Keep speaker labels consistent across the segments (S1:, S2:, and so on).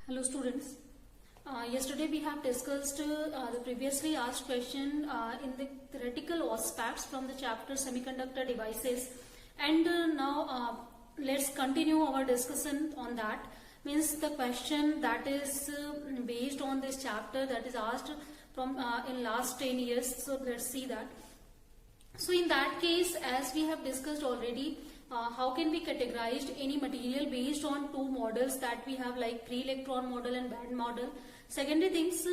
S1: Hello students. Yesterday we have discussed the previously asked question in the theoretical aspects from the chapter semiconductor devices, and now let's continue our discussion on that. Means the question that is based on this chapter that is asked from in last 10 years. So let's see that. So in that case, as we have discussed already, how can we categorize any material based on two models that we have, like free electron model and band model. Secondary things,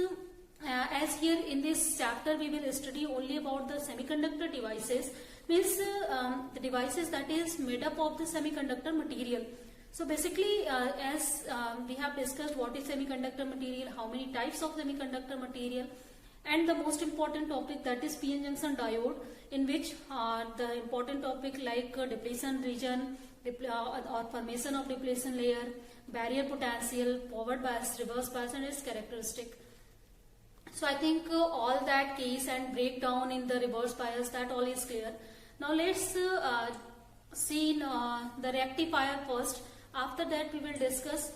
S1: as here in this chapter we will study only about the semiconductor devices, means the devices that is made up of the semiconductor material. So basically as we have discussed what is semiconductor material, how many types of semiconductor material, and the most important topic that is p-n junction diode, in which the important topic like depletion region or formation of depletion layer, barrier potential, forward bias, reverse bias, and its characteristic. So I think all that case and breakdown in the reverse bias, that all is clear. Now let's see the rectifier first. After that we will discuss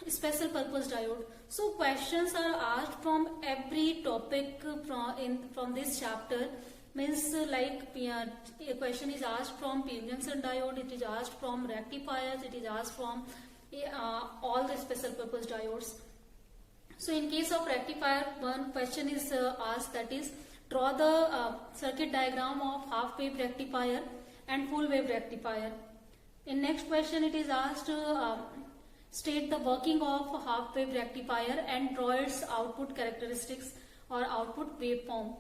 S1: special purpose diode. So questions are asked from every topic from this chapter. Means like a question is asked from p-n junction diode, it is asked from rectifiers, it is asked from all the special purpose diodes. So in case of rectifier, one question is asked, that is draw the circuit diagram of half wave rectifier and full wave rectifier. In next question it is asked state the working of half wave rectifier and draw its output characteristics or output waveform.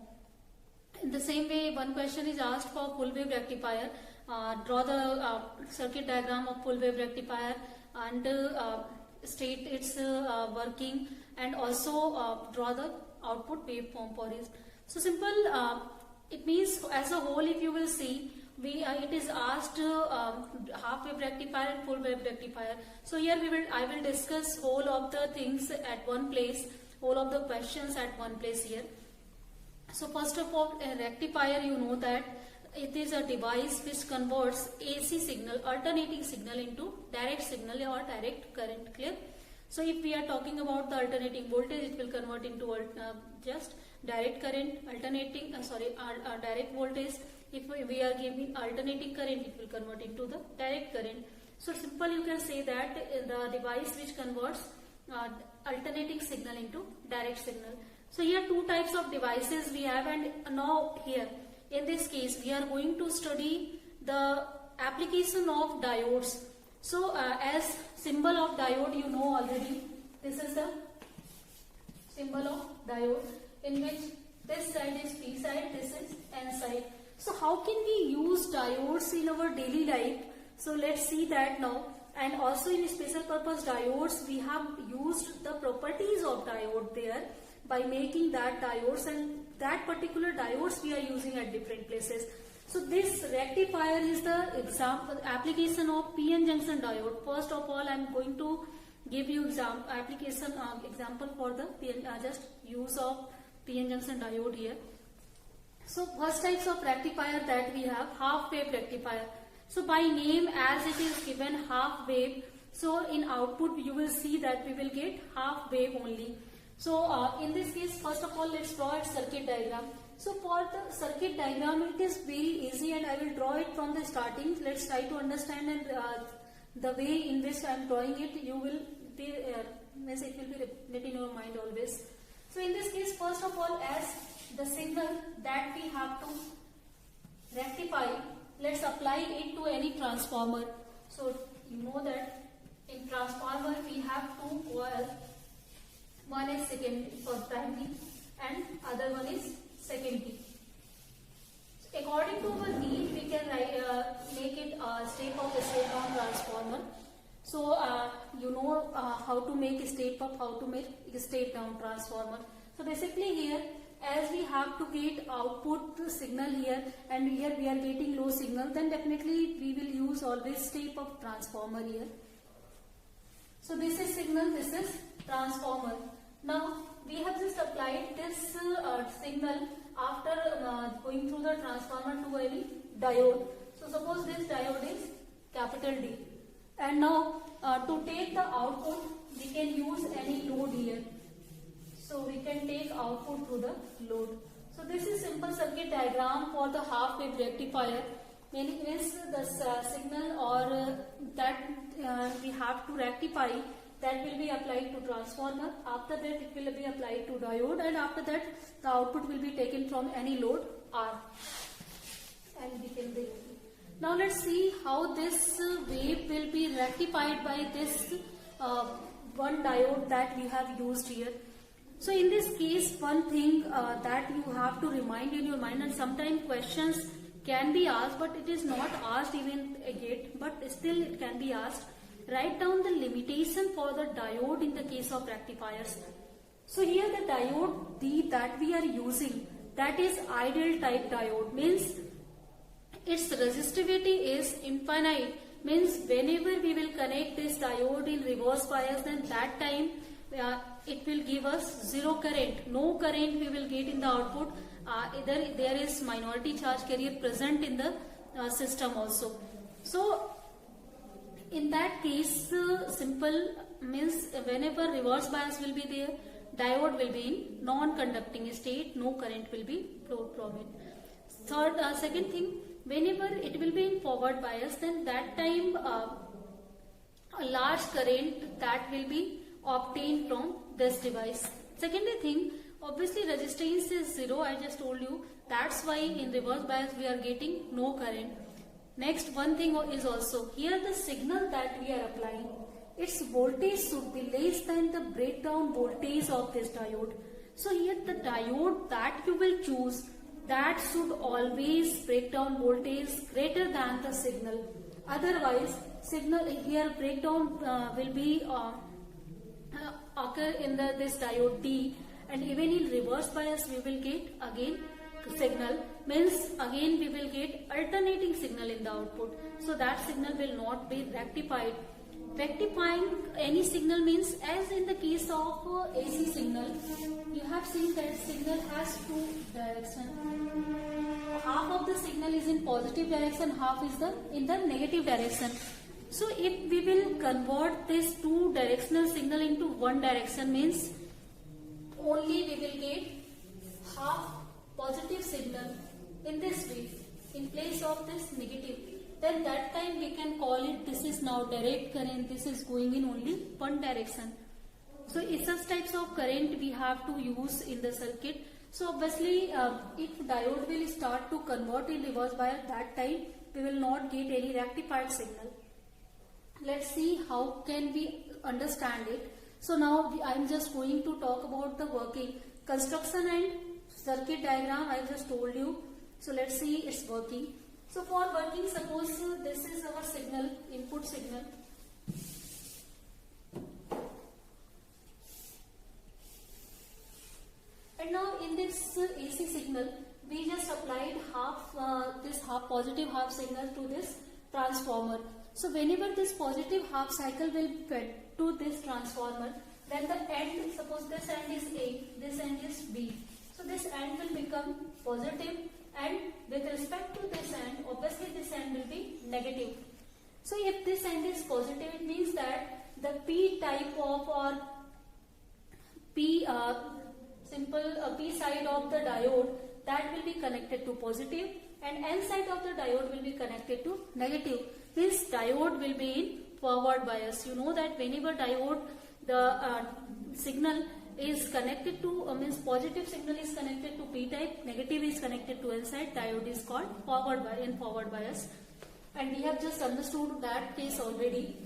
S1: In the same way, one question is asked for full wave rectifier, draw the circuit diagram of full wave rectifier and state its working, and also draw the output waveform for it. So simple, it means as a whole if you will see, it is asked half wave rectifier and full wave rectifier. So here I will discuss whole of the things at one place, whole of the questions at one place here. So first of all, a rectifier, you know that it is a device which converts AC signal, alternating signal, into direct signal or direct current. Clear? So if we are talking about the alternating voltage, it will convert into just direct current, alternating direct voltage. If we are giving alternating current, it will convert into the direct current. So simple, you can say that the device which converts alternating signal into direct signal. So here two types of devices we have, and now here in this case we are going to study the application of diodes. So as symbol of diode, you know already, this is the symbol of diode, in which this side is P side, this is N side. So how can we use diodes in our daily life? So let's see that now. And also in special purpose diodes, we have used the properties of diode there by making that diodes, and that particular diodes we are using at different places. So this rectifier is the example application of p-n junction diode. First of all, I am going to give you example for the just use of p-n junction diode here. So first types of rectifier that we have, half wave rectifier. So by name, as it is given half wave, so in output you will see that we will get half wave only. So in this case, first of all, let's draw a circuit diagram. So for the circuit diagram, it is very easy, and I will draw it from the starting. Let's try to understand, and the way in which I am drawing it, you will be it will be in your mind always. So in this case, first of all, as the signal that we have to rectify, let's apply it to any transformer. So you know that in transformer we have two coils. One is secondary for primary and other one is secondary. So according to our need, we can make it a step of a step down transformer. So you know how to make a step up, how to make a step down transformer. So basically here, as we have to get output signal here, and here we are getting low signal, then definitely we will use always step up transformer here. So this is signal, this is transformer. Now we have just applied this signal after going through the transformer to any diode. So suppose this diode is capital D, and now to take the output we can use any load here. So we can take output through the load. So this is simple circuit diagram for the half wave rectifier. Means the signal or that we have to rectify, that will be applied to transformer. After that it will be applied to diode, and after that the output will be taken from any load R. And we can bring. Now let's see how this wave will be rectified by this one diode that we have used here. So in this case, one thing that you have to remind in your mind, and sometimes questions can be asked, but it is not asked even yet, but still it can be asked. Write down the limitation for the diode in the case of rectifiers. So here the diode that we are using, that is ideal type diode, means its resistivity is infinite, means whenever we will connect this diode in reverse bias, then that time it will give us zero current. No current we will get in the output. Either there is minority charge carrier present in the system also. So in that case, simple means whenever reverse bias will be there, diode will be in non-conducting state, no current will be flowed from it. Second thing, whenever it will be in forward bias, then that time a large current that will be obtained from this device. Secondly thing, obviously resistance is zero, I just told you. That's why in reverse bias we are getting no current. Next one thing is also, here the signal that we are applying, its voltage should be less than the breakdown voltage of this diode. So here the diode that you will choose, that should always breakdown voltage greater than the signal. Otherwise, signal here breakdown will be occur in this diode D, and even in reverse bias we will get again signal, means again we will get alternating signal in the output. So that signal will not be rectified. Rectifying any signal means, as in the case of AC signal, you have seen that signal has two directions. Half of the signal is in positive direction, half is in the negative direction. So if we will convert this two directional signal into one direction, means only we will get half positive signal in this way in place of this negative. Then that time we can call it, this is now direct current, this is going in only one direction. So it's such types of current we have to use in the circuit. So obviously if diode will start to convert in reverse bias, that time we will not get any rectified signal. Let's see how can we understand it. So now I am just going to talk about the working. Construction and circuit diagram I just told you. So let's see its working. So for working, suppose this is our signal, input signal. And now in this AC signal, we just applied this half positive half signal to this transformer. So whenever this positive half cycle will fed to this transformer, then the end, suppose this end is A, this end is B. So this end will become positive, and with respect to this end, obviously this end will be negative. So if this end is positive, it means that the P type of or P P side of the diode, that will be connected to positive, and N side of the diode will be connected to negative. This diode will be in forward bias. You know that whenever diode, the signal is connected to, means positive signal is connected to P type, negative is connected to N side, diode is called forward bias. And we have just understood that case already.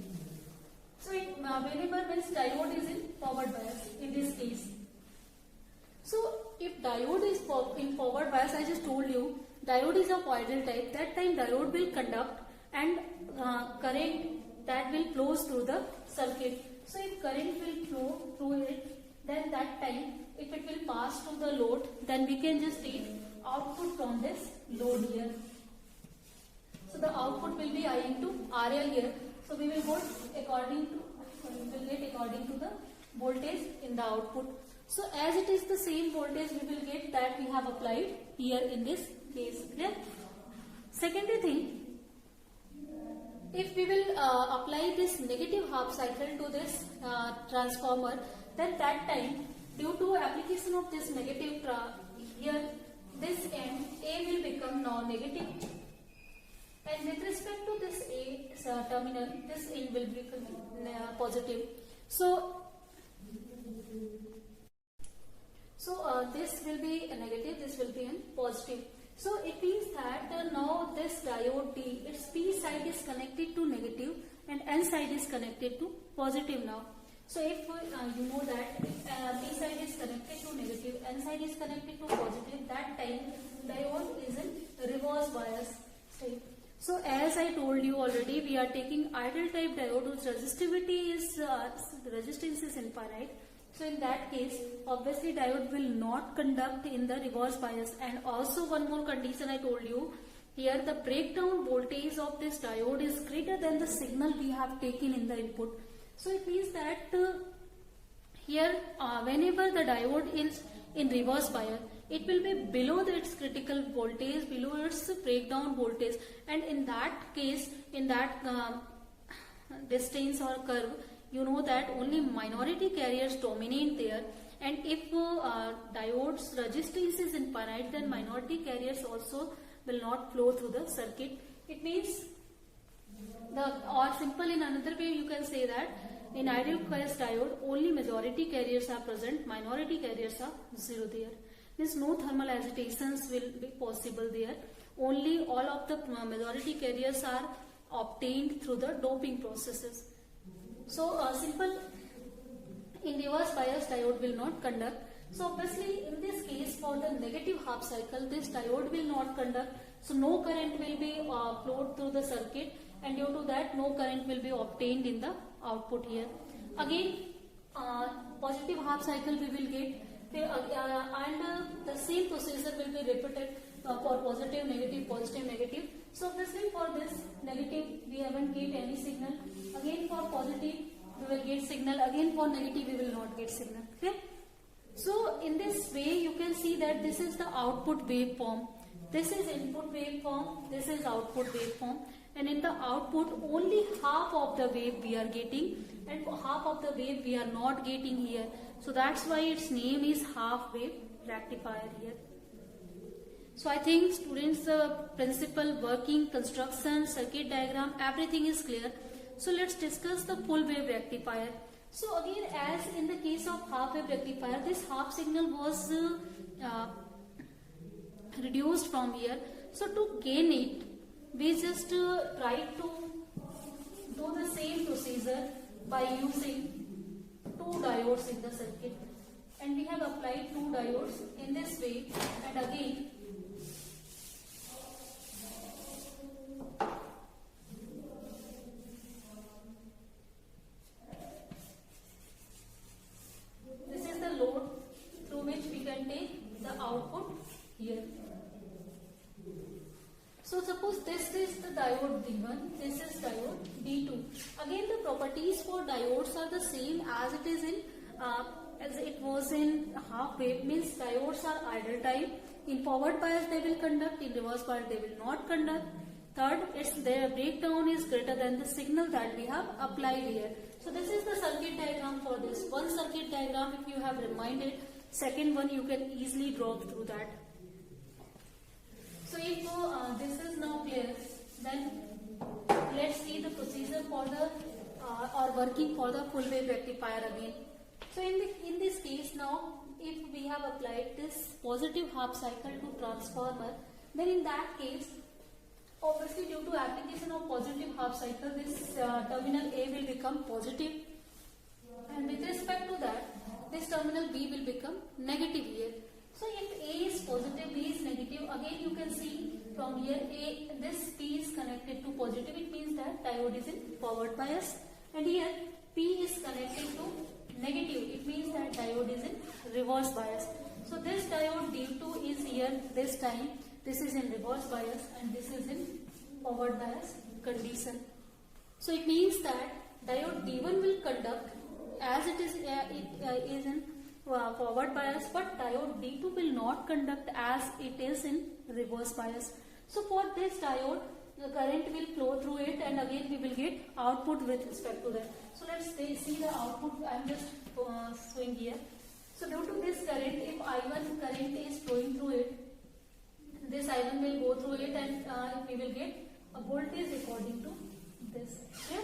S1: So whenever means diode is in forward bias in this case. So if diode is in forward bias, I just told you, diode is of ideal type, that time diode will conduct and current that will flow through the circuit. So if current will flow through it, then that time if it will pass to the load, then we can just take output from this load here. So the output will be I into RL here. So we will get according to the voltage in the output. So as it is the same voltage, we will get that we have applied here in this case. Clear? Secondary thing, if we will apply this negative half cycle to this transformer, then that time due to application of this negative here, this end A will become now negative, and with respect to this A terminal, this end will become positive. So this will be a negative, this will be a positive. So it means that now this diode D, its P side is connected to negative and N side is connected to positive now. So if you know that if P side is connected to negative, N side is connected to positive, that time diode is in reverse bias state. So as I told you already, we are taking ideal type diode whose resistivity is resistance is infinite. So in that case, obviously diode will not conduct in the reverse bias. And also one more condition I told you, here the breakdown voltage of this diode is greater than the signal we have taken in the input. So it means that here whenever the diode is in reverse bias, it will be below its critical voltage, below its breakdown voltage, and in that case, in that distance or curve, you know that only minority carriers dominate there, and if diode's resistance is infinite, then minority carriers also will not flow through the circuit. It means or simple in another way you can say that in ideal case diode only majority carriers are present, minority carriers are zero there. Means no thermal agitations will be possible there. Only all of the majority carriers are obtained through the doping processes. So simple, in reverse bias diode will not conduct. So obviously in this case for the negative half cycle, this diode will not conduct. So no current will be flowed through the circuit, and due to that no current will be obtained in the output here. Again positive half cycle we will get, and the same procedure will be repeated for positive, negative, positive, negative. So obviously for this negative we haven't get any signal. Again for positive we will get signal. Again for negative we will not get signal. Okay. So in this way you can see that this is the output waveform. This is input waveform. This is output waveform. And in the output only half of the wave we are getting, and half of the wave we are not getting here. So that's why its name is half wave rectifier here. So I think students, the principle, working, construction, circuit diagram, everything is clear. So let's discuss the full wave rectifier. So again, as in the case of half wave rectifier, this half signal was reduced from here. So to gain it, we just try to do the same procedure by using two diodes in the circuit, and we have applied two diodes in this way. And again this is the load through which we can take the output here. So suppose this is the diode D1, this is diode D2. Again the properties for diodes are the same as it is in as it was in half wave. Means diodes are ideal type. In forward bias they will conduct, in reverse bias they will not conduct. Third, their breakdown is greater than the signal that we have applied here. So this is the circuit diagram for this. One circuit diagram if you have reminded, second one you can easily draw through that. So if this is now clear, then let's see the procedure for the or working for the full wave rectifier again. So in this case now, if we have applied this positive half cycle to transformer, then in that case, obviously due to application of positive half cycle, this terminal A will become positive, and with respect to that, this terminal B will become negative here. So if A is positive, B is negative, again you can see from here this P is connected to positive, it means that diode is in forward bias, and here P is connected to negative, it means that diode is in reverse bias. So this diode D2 is here this time, this is in reverse bias and this is in forward bias condition. So it means that diode D1 will conduct as it is in forward bias, but diode D2 will not conduct as it is in reverse bias. So for this diode, the current will flow through it, and again we will get output with respect to that. So let's see the output. I am just showing here. So due to this current, if I1 current is flowing through it, this I1 will go through it, and we will get a voltage according to this. Okay?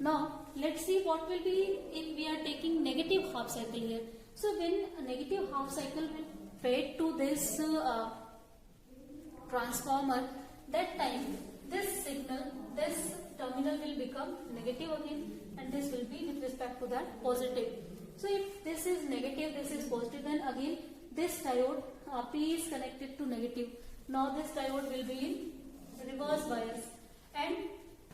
S1: Now let's see what will be if we are taking negative half cycle here. So when a negative half cycle will fed to this transformer, that time this signal, this terminal will become negative again, and this will be with respect to that positive. So if this is negative, this is positive, then again this diode P is connected to negative. Now this diode will be in reverse bias, and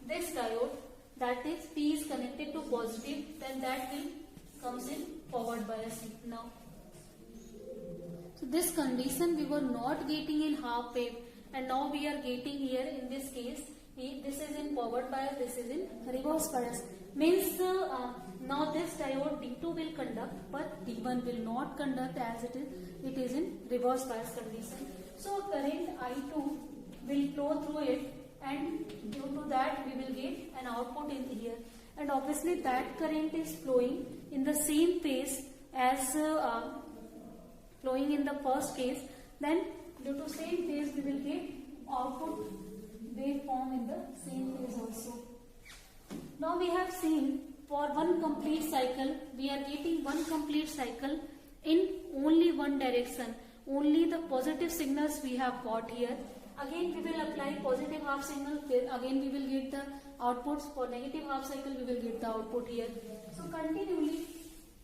S1: this diode, that is P is connected to positive, then that will comes in forward bias now. So this condition we were not getting in half wave, and now we are getting here in this case. This is in forward bias, this is in reverse bias. Means now this diode D2 will conduct, but D1 will not conduct as it is in reverse bias condition. So current I2 will flow through it, and due to that we will get an output in here. And obviously that current is flowing in the same phase as flowing in the first case. Then due to same phase we will get output waveform in the same phase also. Now we have seen for one complete cycle, we are getting one complete cycle in only one direction. Only the positive signals we have got here. Again we will apply positive half signal, again we will get the outputs. For negative half cycle we will get the output here. So continually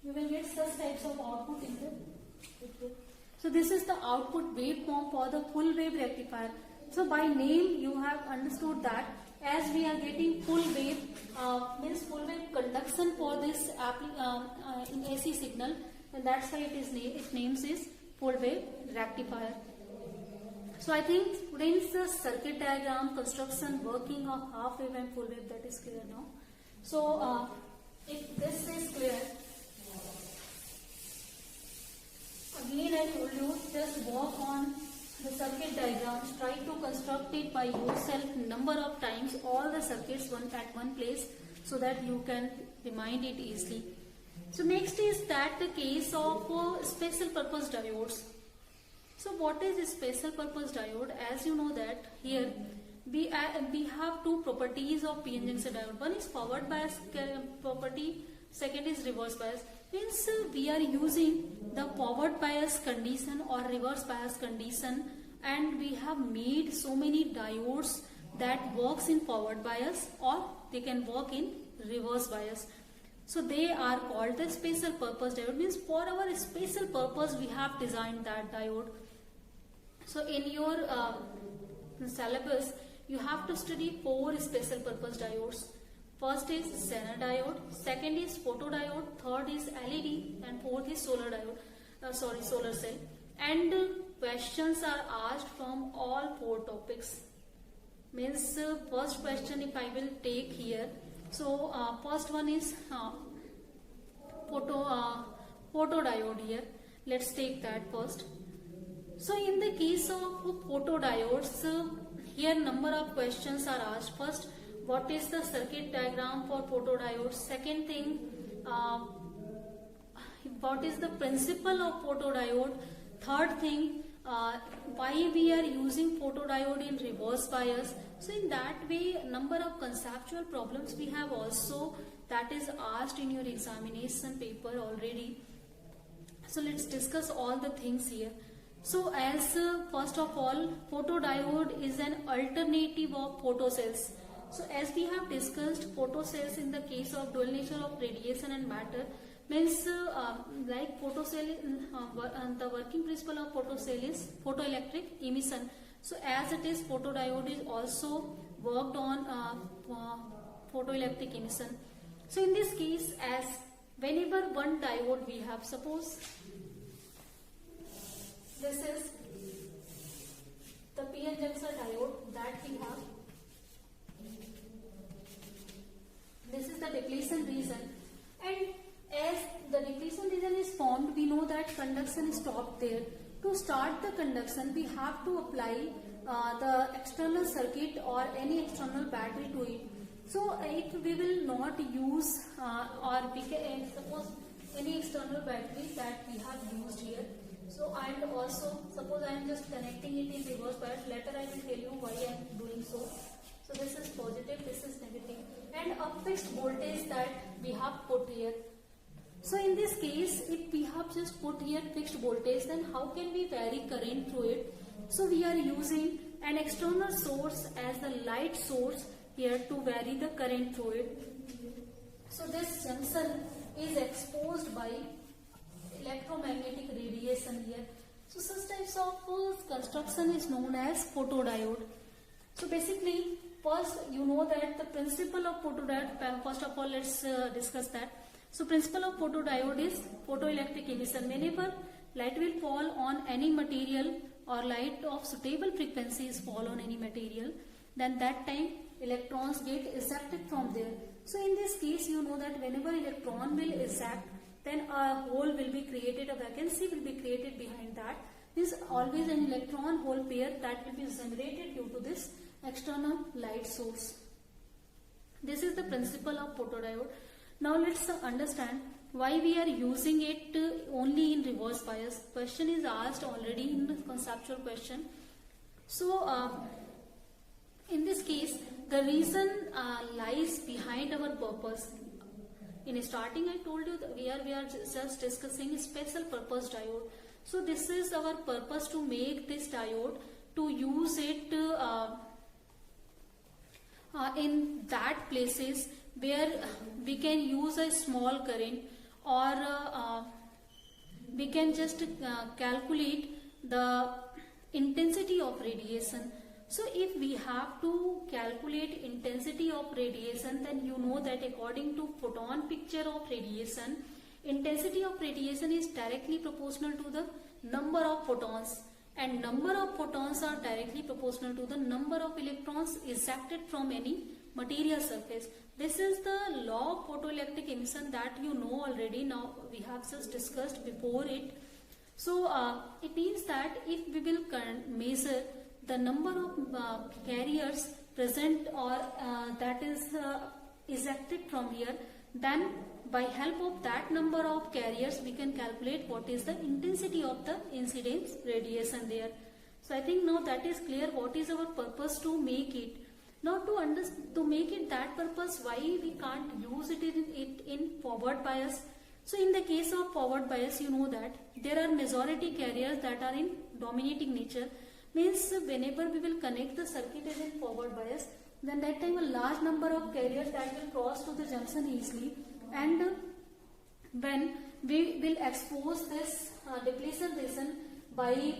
S1: we will get such types of output in the. So this is the output waveform for the full wave rectifier. So by name you have understood that as we are getting full wave, means full wave conduction for this in AC signal, and that's why its names is full wave rectifier. So I think students, the circuit diagram, construction, working of half wave and full wave, that is clear now. So if this is clear, again I told you, just work on the circuit diagrams, try to construct it by yourself number of times, all the circuits at one place, so that you can remind it easily. So next is that the case of special purpose diodes. So what is a special purpose diode? As you know that here we have two properties of PN junction diode. One is forward bias property, second is reverse bias. Means we are using the forward bias condition or reverse bias condition, and we have made so many diodes that works in forward bias or they can work in reverse bias. So they are called the special purpose diode. Means for our special purpose we have designed that diode. So in your syllabus you have to study 4 special purpose diodes. First is Zener diode, second is photodiode, third is LED, and fourth is solar diode. Solar cell. And questions are asked from all 4 topics. Means first question if I will take here. So first one is photodiode here. Let's take that first. So in the case of photodiodes, here number of questions are asked. First, what is the circuit diagram for photodiodes? Second thing, what is the principle of photodiode? Third thing, why we are using photodiode in reverse bias. So in that way, number of conceptual problems we have also that is asked in your examination paper already. So let's discuss all the things here. So as first of all, photodiode is an alternative of photocells. So as we have discussed, photocells in the case of dual nature of radiation and matter, means like photocell, the working principle of photocell is photoelectric emission. So as it is, photodiode is also worked on photoelectric emission. So in this case, as whenever one diode we have, suppose this is the PN junction diode that we have. This is the depletion region, and as the depletion region is formed, we know that conduction is stopped there. To start the conduction, we have to apply the external circuit or any external battery to it. So if we will not use or we can suppose any external battery that we have used here. So and also suppose I am just connecting it in reverse bias. Later I will tell you why I am doing so. So this is positive, this is negative, and a fixed voltage that we have put here. So in this case, if we have just put here fixed voltage, then how can we vary current through it? So we are using an external source as the light source here to vary the current through it. So this junction is exposed by electromagnetic radiation here. So such types of construction is known as photodiode. So basically, first you know that the principle of photodiode, first of all let's discuss that. So principle of photodiode is photoelectric emission. Whenever light will fall on any material or light of suitable frequencies fall on any material, then that time electrons get ejected from there. So in this case, you know that whenever electron will eject, then a hole will be created, a vacancy will be created behind that. This is always an electron hole pair that will be generated due to this external light source. This is the principle of photodiode. Now let's understand why we are using it only in reverse bias. Question is asked already in the conceptual question. So in this case, the reason lies behind our purpose. In starting, I told you that we are just discussing special purpose diode. So this is our purpose to make this diode, to use it in that places where we can use a small current, or we can just calculate the intensity of radiation. So if we have to calculate intensity of radiation, then you know that according to photon picture of radiation, intensity of radiation is directly proportional to the number of photons, and number of photons are directly proportional to the number of electrons ejected from any material surface. This is the law of photoelectric emission that you know already. Now we have just discussed before it. So it means that if we will measure the number of carriers present or that is ejected from here, then by help of that number of carriers we can calculate what is the intensity of the incidence radiation there. So I think now that is clear what is our purpose to make it. Now to make it that purpose, why we can't use it in forward bias. So in the case of forward bias, you know that there are majority carriers that are in dominating nature. Means whenever we will connect the circuit as in forward bias, then that time a large number of carriers that will cross to the junction easily, and when we will expose this depletion region by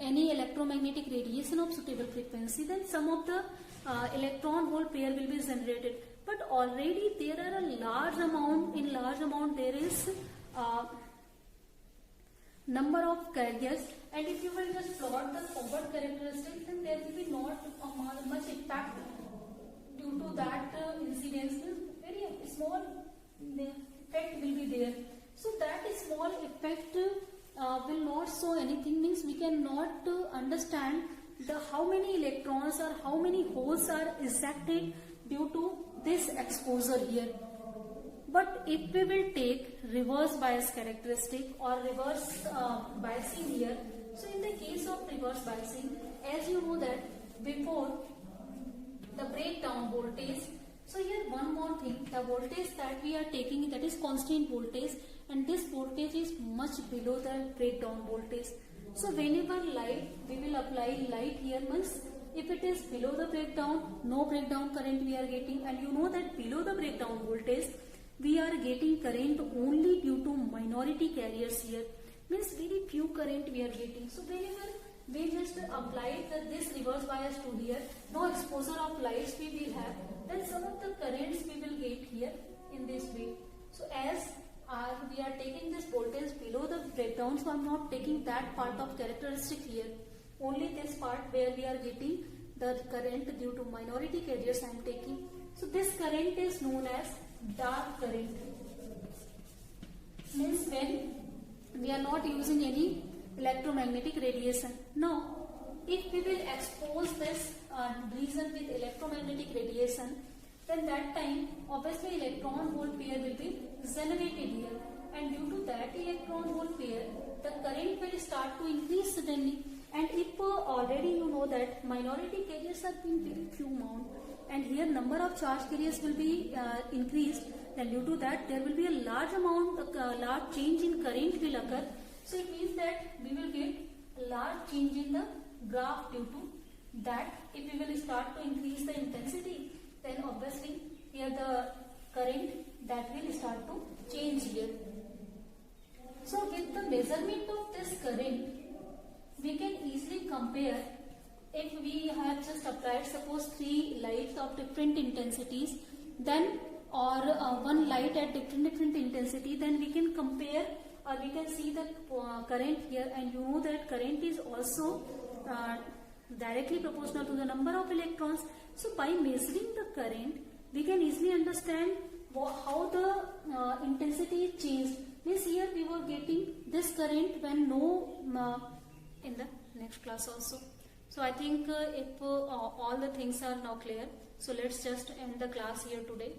S1: any electromagnetic radiation of suitable frequency, then some of the electron hole pair will be generated. But already there are a large amount there is number of carriers, and if you will just plot the forward characteristics, then there will be not much impact due to that incidence. Very small effect will be there. So that small effect will not show anything, means we cannot understand how many electrons or how many holes are ejected due to this exposure here. But if we will take reverse bias characteristic or reverse biasing here, so in the case of reverse biasing, as you know that before the breakdown voltage, so here one more thing, the voltage that we are taking, that is constant voltage, and this voltage is much below the breakdown voltage. So whenever we will apply light here, means if it is below the breakdown, no breakdown current we are getting, and you know that below the breakdown voltage we are getting current only due to minority carriers here, means very few current we are getting. So whenever we just apply this reverse bias to here, no exposure of lights we will have, then some of the currents we will get here in this way. So as we are taking this voltage below the breakdown, so I am not taking that part of characteristic here, only this part where we are getting the current due to minority carriers I am taking. So this current is known as dark current, means when we are not using any electromagnetic radiation. Now, if we will expose this region with electromagnetic radiation, then that time obviously electron hole pair will be generated here, and due to that electron hole pair, the current will start to increase suddenly. And if already you know that minority carriers are being very few amount, and here number of charge carriers will be increased, then due to that there will be a large amount, large change in current will occur. So it means that we will get a large change in the graph due to that. If we will start to increase the intensity, then obviously here the current that will start to change here. So with the measurement of this current, we can easily compare. If we have just applied suppose 3 lights of different intensities, then or one light at different intensity, then we can compare, or we can see the current here, and you know that current is also directly proportional to the number of electrons. So by measuring the current, we can easily understand how the intensity is changed. Means here we were getting this current when no in the next class also. So I think if all the things are now clear, so let's just end the class here today.